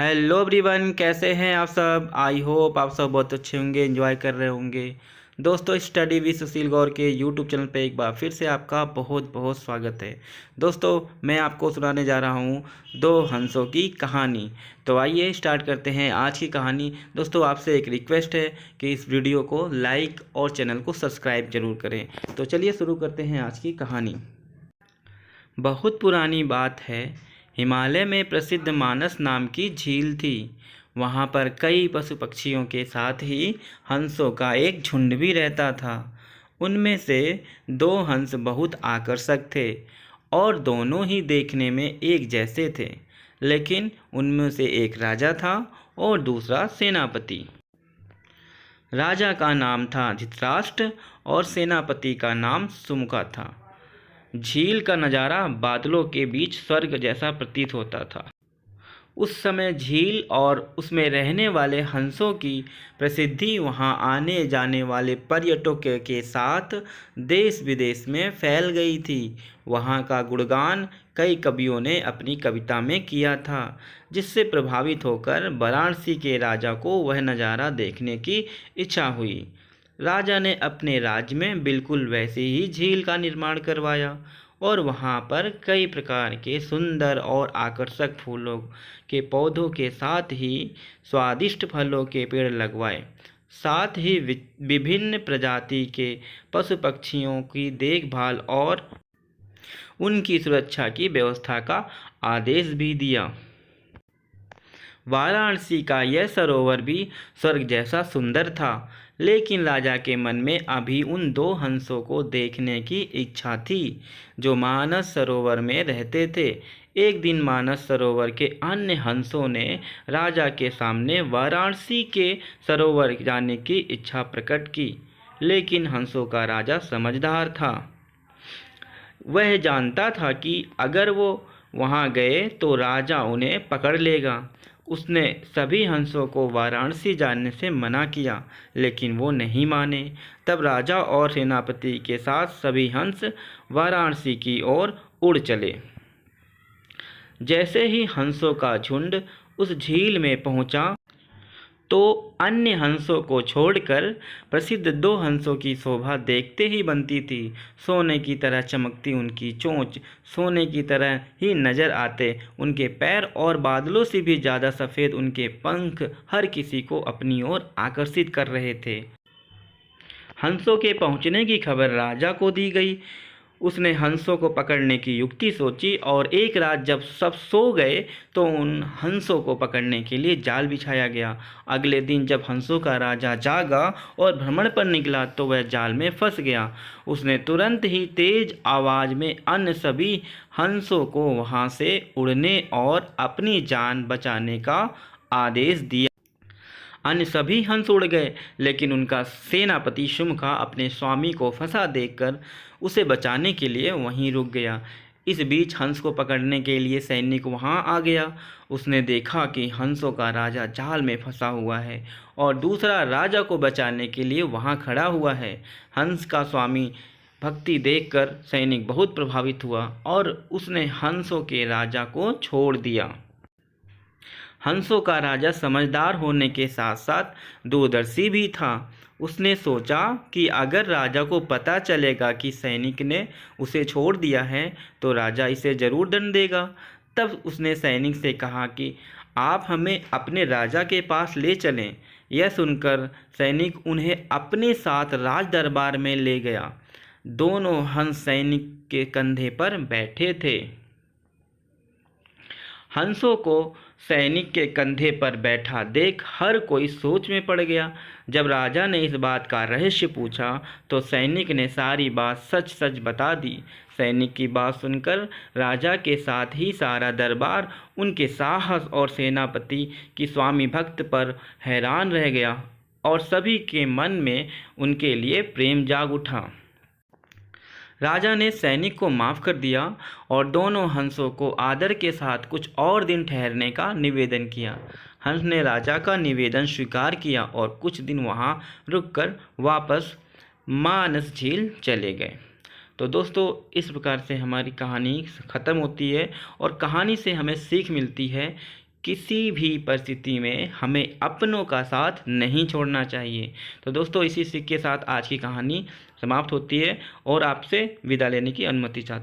Hello everyone, कैसे हैं आप सब। आई होप आप सब बहुत अच्छे होंगे, एंजॉय कर रहे होंगे। दोस्तों, स्टडी विद सुशील गौर के यूट्यूब चैनल पे एक बार फिर से आपका बहुत बहुत स्वागत है। दोस्तों, मैं आपको सुनाने जा रहा हूँ दो हंसों की कहानी। तो आइए स्टार्ट करते हैं आज की कहानी। दोस्तों, आपसे एक रिक्वेस्ट है कि इस वीडियो को लाइक और चैनल को सब्सक्राइब जरूर करें। तो चलिए शुरू करते हैं आज की कहानी। बहुत पुरानी बात है, हिमालय में प्रसिद्ध मानस नाम की झील थी। वहाँ पर कई पशु पक्षियों के साथ ही हंसों का एक झुंड भी रहता था। उनमें से दो हंस बहुत आकर्षक थे और दोनों ही देखने में एक जैसे थे। लेकिन उनमें से एक राजा था और दूसरा सेनापति। राजा का नाम था धृतराष्ट्र और सेनापति का नाम सुमुखा था। झील का नज़ारा बादलों के बीच स्वर्ग जैसा प्रतीत होता था। उस समय झील और उसमें रहने वाले हंसों की प्रसिद्धि वहां आने जाने वाले पर्यटकों के साथ देश विदेश में फैल गई थी। वहां का गुणगान कई कवियों ने अपनी कविता में किया था, जिससे प्रभावित होकर वाराणसी के राजा को वह नज़ारा देखने की इच्छा हुई। राजा ने अपने राज्य में बिल्कुल वैसी ही झील का निर्माण करवाया और वहाँ पर कई प्रकार के सुंदर और आकर्षक फूलों के पौधों के साथ ही स्वादिष्ट फलों के पेड़ लगवाए। साथ ही विभिन्न प्रजाति के पशु पक्षियों की देखभाल और उनकी सुरक्षा की व्यवस्था का आदेश भी दिया। वाराणसी का यह सरोवर भी स्वर्ग जैसा सुंदर था, लेकिन राजा के मन में अभी उन दो हंसों को देखने की इच्छा थी जो मानस सरोवर में रहते थे। एक दिन मानस सरोवर के अन्य हंसों ने राजा के सामने वाराणसी के सरोवर जाने की इच्छा प्रकट की, लेकिन हंसों का राजा समझदार था। वह जानता था कि अगर वो वहाँ गए तो राजा उन्हें पकड़ लेगा। उसने सभी हंसों को वाराणसी जाने से मना किया, लेकिन वो नहीं माने। तब राजा और सेनापति के साथ सभी हंस वाराणसी की ओर उड़ चले। जैसे ही हंसों का झुंड उस झील में पहुंचा तो अन्य हंसों को छोड़कर प्रसिद्ध दो हंसों की शोभा देखते ही बनती थी। सोने की तरह चमकती उनकी चोंच, सोने की तरह ही नजर आते उनके पैर और बादलों से भी ज़्यादा सफ़ेद उनके पंख हर किसी को अपनी ओर आकर्षित कर रहे थे। हंसों के पहुंचने की खबर राजा को दी गई। उसने हंसों को पकड़ने की युक्ति सोची और एक रात जब सब सो गए तो उन हंसों को पकड़ने के लिए जाल बिछाया गया। अगले दिन जब हंसों का राजा जागा और भ्रमण पर निकला तो वह जाल में फंस गया। उसने तुरंत ही तेज आवाज़ में अन्य सभी हंसों को वहां से उड़ने और अपनी जान बचाने का आदेश दिया। अन्य सभी हंस उड़ गए, लेकिन उनका सेनापति शुम्भका अपने स्वामी को फंसा देखकर उसे बचाने के लिए वहीं रुक गया। इस बीच हंस को पकड़ने के लिए सैनिक वहां आ गया। उसने देखा कि हंसों का राजा जाल में फंसा हुआ है और दूसरा राजा को बचाने के लिए वहां खड़ा हुआ है। हंस का स्वामी भक्ति देखकर सैनिक बहुत प्रभावित हुआ और उसने हंसों के राजा को छोड़ दिया। हंसों का राजा समझदार होने के साथ साथ दूरदर्शी भी था। उसने सोचा कि अगर राजा को पता चलेगा कि सैनिक ने उसे छोड़ दिया है तो राजा इसे जरूर दंड देगा। तब उसने सैनिक से कहा कि आप हमें अपने राजा के पास ले चलें। यह सुनकर सैनिक उन्हें अपने साथ राज दरबार में ले गया। दोनों हंस सैनिक के कंधे पर बैठे थे। हंसों को सैनिक के कंधे पर बैठा देख हर कोई सोच में पड़ गया। जब राजा ने इस बात का रहस्य पूछा तो सैनिक ने सारी बात सच सच बता दी। सैनिक की बात सुनकर राजा के साथ ही सारा दरबार उनके साहस और सेनापति की स्वामी भक्त पर हैरान रह गया और सभी के मन में उनके लिए प्रेम जाग उठा। राजा ने सैनिक को माफ़ कर दिया और दोनों हंसों को आदर के साथ कुछ और दिन ठहरने का निवेदन किया। हंस ने राजा का निवेदन स्वीकार किया और कुछ दिन वहां रुककर वापस मानस झील चले गए। तो दोस्तों, इस प्रकार से हमारी कहानी ख़त्म होती है और कहानी से हमें सीख मिलती है किसी भी परिस्थिति में हमें अपनों का साथ नहीं छोड़ना चाहिए। तो दोस्तों इसी सीख के साथ आज की कहानी समाप्त होती है और आपसे विदा लेने की अनुमति चाहता हूँ।